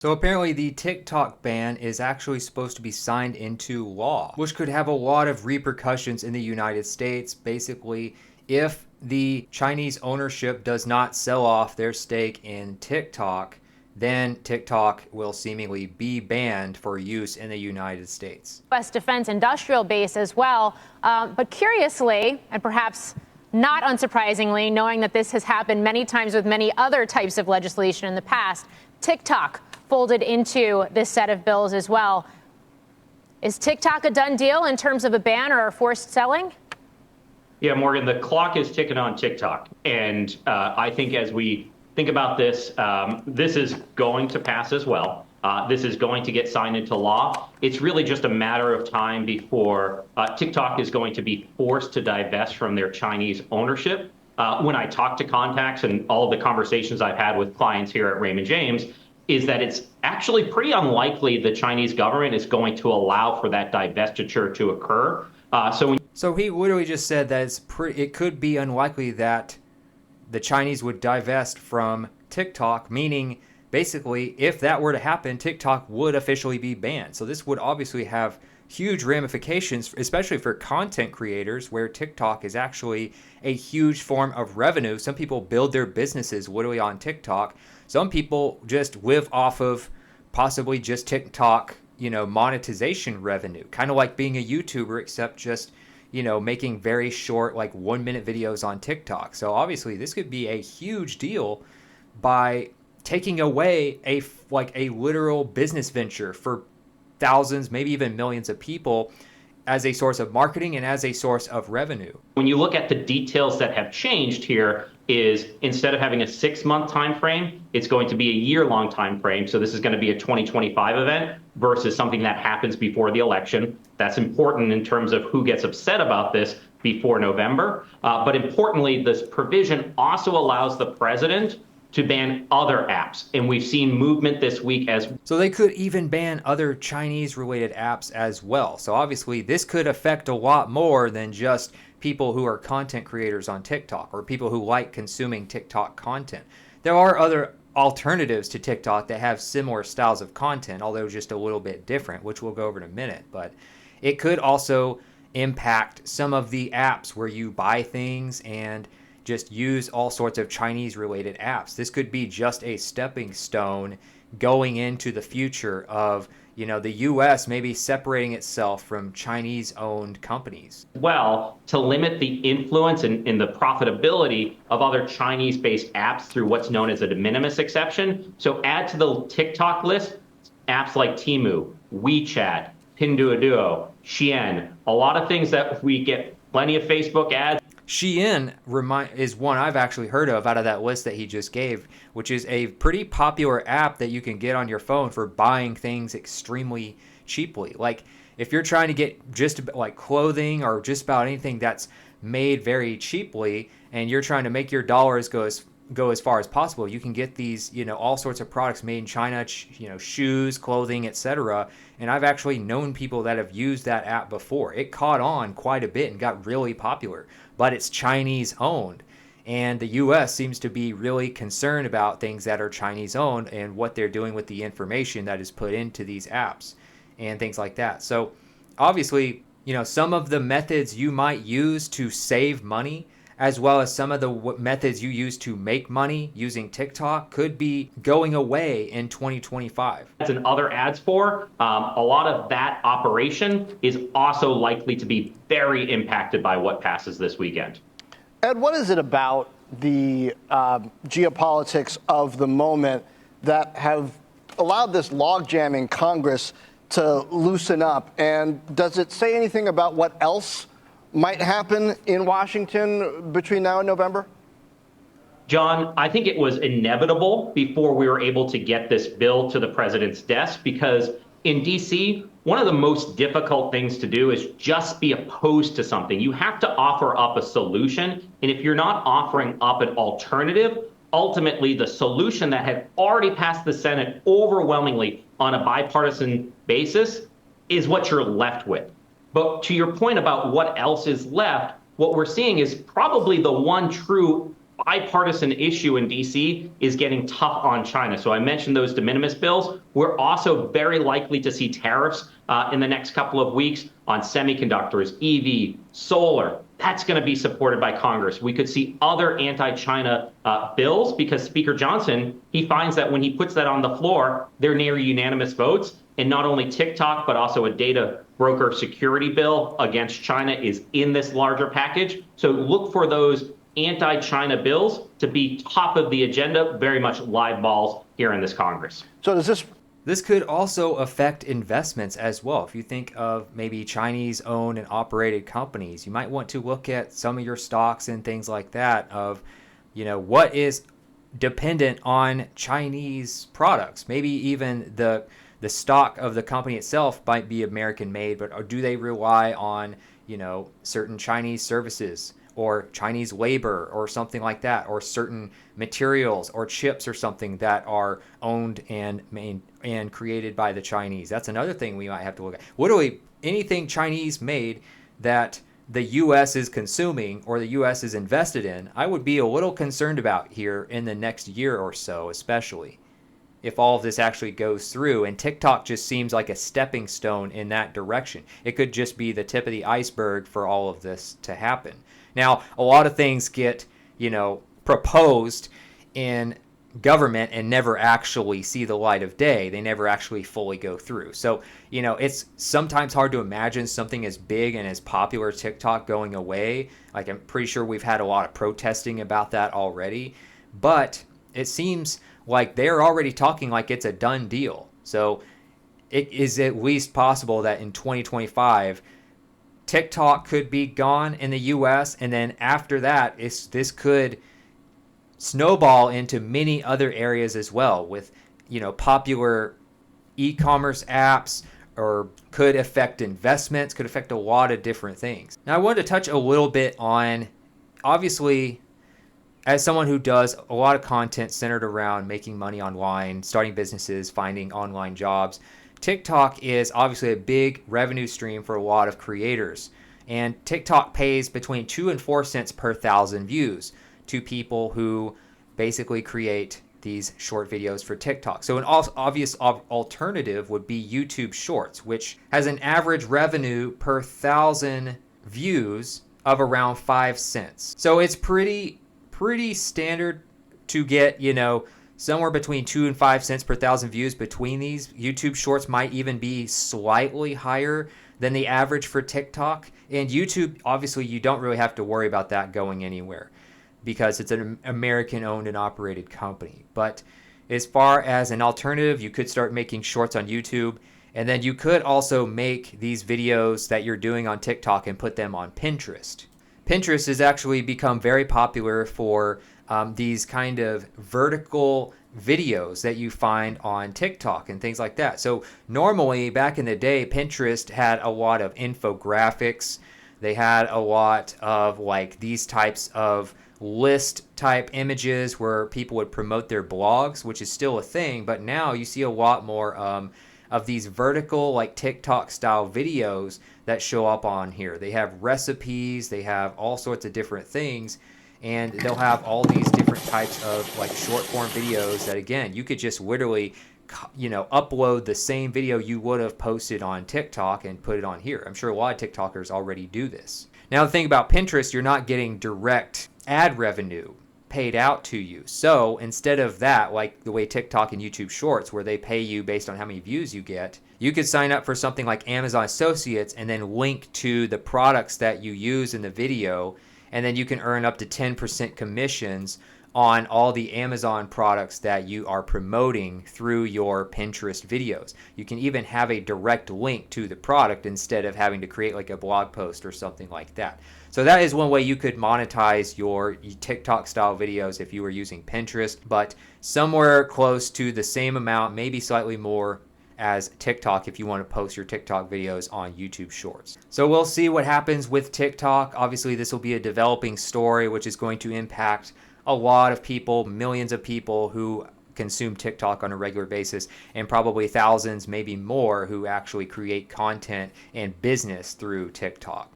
So apparently the TikTok ban is actually supposed to be signed into law, which could have a lot of repercussions in the United States. Basically, if the Chinese ownership does not sell off their stake in TikTok, then TikTok will seemingly be banned for use in the United States. U.S. defense industrial base as well. But curiously, and perhaps not unsurprisingly, knowing that this has happened many times with many other types of legislation in the past, TikTok folded into this set of bills as well. Is TikTok a done deal in terms of a ban or forced selling? Yeah, Morgan, the clock is ticking on TikTok. And I think as we think about this, this is going to pass as well. This is going to get signed into law. It's really just a matter of time before TikTok is going to be forced to divest from their Chinese ownership. When I talk to contacts and all of the conversations I've had with clients here at Raymond James, is that it's actually pretty unlikely the Chinese government is going to allow for that divestiture to occur. So he literally just said that it could be unlikely that the Chinese would divest from TikTok, meaning basically if that were to happen, TikTok would officially be banned. So this would obviously have huge ramifications, especially for content creators, where TikTok is actually a huge form of revenue. Some people build their businesses literally on TikTok. Some people just live off of possibly just TikTok, monetization revenue, kind of like being a YouTuber, except just, making very short, like 1-minute videos on TikTok. So obviously this could be a huge deal by taking away a literal business venture for thousands, maybe even millions of people as a source of marketing and as a source of revenue. When you look at the details that have changed here, is instead of having a 6-month time frame, it's going to be a year-long time frame. So this is going to be a 2025 event versus something that happens before the election. That's important in terms of who gets upset about this before November. But importantly, this provision also allows the president to ban other apps. And we've seen movement this week as. So they could even ban other Chinese related apps as well. So obviously this could affect a lot more than just people who are content creators on TikTok or people who like consuming TikTok content. There are other alternatives to TikTok that have similar styles of content, although just a little bit different, which we'll go over in a minute. But it could also impact some of the apps where you buy things and just use all sorts of Chinese related apps. This could be just a stepping stone going into the future of, the US maybe separating itself from Chinese owned companies. Well, to limit the influence and the profitability of other Chinese based apps through what's known as a de minimis exception. So add to the TikTok list apps like Temu, WeChat, Pinduoduo, Shein, a lot of things that we get plenty of Facebook ads. Shein is one I've actually heard of out of that list that he just gave, which is a pretty popular app that you can get on your phone for buying things extremely cheaply. Like if you're trying to get just like clothing or just about anything that's made very cheaply and you're trying to make your dollars go as far as possible, you can get these, all sorts of products made in China, shoes, clothing, etc. And I've actually known people that have used that app before. It caught on quite a bit and got really popular, but it's Chinese owned. And the US seems to be really concerned about things that are Chinese owned and what they're doing with the information that is put into these apps and things like that. So obviously, some of the methods you might use to save money, as well as some of the methods you use to make money using TikTok, could be going away in 2025. And other ads for, a lot of that operation is also likely to be very impacted by what passes this weekend. Ed, what is it about the geopolitics of the moment that have allowed this logjam in Congress to loosen up? And does it say anything about what else might happen in Washington between now and November? John, I think it was inevitable before we were able to get this bill to the president's desk, because in D.C., one of the most difficult things to do is just be opposed to something. You have to offer up a solution. And if you're not offering up an alternative, ultimately the solution that had already passed the Senate overwhelmingly on a bipartisan basis is what you're left with. But to your point about what else is left, what we're seeing is probably the one true bipartisan issue in DC is getting tough on China. So I mentioned those de minimis bills. We're also very likely to see tariffs in the next couple of weeks on semiconductors, EV, solar. That's going to be supported by Congress. We could see other anti-China bills because Speaker Johnson, he finds that when he puts that on the floor, they're near unanimous votes. And not only TikTok, but also a data broker security bill against China is in this larger package. So look for those anti-China bills to be top of the agenda, very much live balls here in this Congress. So does this could also affect investments as well. If you think of maybe Chinese owned and operated companies, you might want to look at some of your stocks and things like that of, what is dependent on Chinese products. Maybe even the stock of the company itself might be American made, but do they rely on, certain Chinese services or Chinese labor or something like that, or certain materials or chips or something that are owned and created by the Chinese? That's another thing we might have to look at. Anything Chinese made that the U.S. is consuming or the U.S. is invested in, I would be a little concerned about here in the next year or so, especially if all of this actually goes through. And TikTok just seems like a stepping stone in that direction. It could just be the tip of the iceberg for all of this to happen. Now, a lot of things get, proposed in government and never actually see the light of day. They never actually fully go through. So, it's sometimes hard to imagine something as big and as popular as TikTok going away. Like, I'm pretty sure we've had a lot of protesting about that already. But it seems like they're already talking like it's a done deal. So it is at least possible that in 2025, TikTok could be gone in the US, and then after that, this could snowball into many other areas as well with, popular e-commerce apps, or could affect investments, could affect a lot of different things. Now, I wanted to touch a little bit on, obviously, as someone who does a lot of content centered around making money online, starting businesses, finding online jobs, TikTok is obviously a big revenue stream for a lot of creators. And TikTok pays between 2 and 4 cents per 1,000 views to people who basically create these short videos for TikTok. So an obvious alternative would be YouTube Shorts, which has an average revenue per 1,000 views of around 5 cents. So it's pretty standard to get, somewhere between 2 and 5 cents per 1,000 views between these. YouTube Shorts might even be slightly higher than the average for TikTok. And YouTube, obviously, you don't really have to worry about that going anywhere because it's an American owned and operated company. But as far as an alternative, you could start making shorts on YouTube. And then you could also make these videos that you're doing on TikTok and put them on Pinterest. Pinterest has actually become very popular for these kind of vertical videos that you find on TikTok and things like that. So normally, back in the day, Pinterest had a lot of infographics. They had a lot of like these types of list type images where people would promote their blogs, which is still a thing. But now you see a lot more of these vertical, like TikTok style videos that show up on here. They have recipes, they have all sorts of different things, and they'll have all these different types of like short form videos that, again, you could just literally, upload the same video you would have posted on TikTok and put it on here. I'm sure a lot of TikTokers already do this. Now, the thing about Pinterest, you're not getting direct ad revenue paid out to you. So instead of that, like the way TikTok and YouTube Shorts, where they pay you based on how many views you get, you could sign up for something like Amazon Associates and then link to the products that you use in the video, and then you can earn up to 10% commissions on all the Amazon products that you are promoting through your Pinterest videos. You can even have a direct link to the product instead of having to create like a blog post or something like that. So that is one way you could monetize your TikTok style videos if you were using Pinterest, but somewhere close to the same amount, maybe slightly more, as TikTok if you want to post your TikTok videos on YouTube Shorts. So we'll see what happens with TikTok. Obviously, this will be a developing story, which is going to impact a lot of people, millions of people who consume TikTok on a regular basis, and probably thousands, maybe more, who actually create content and business through TikTok.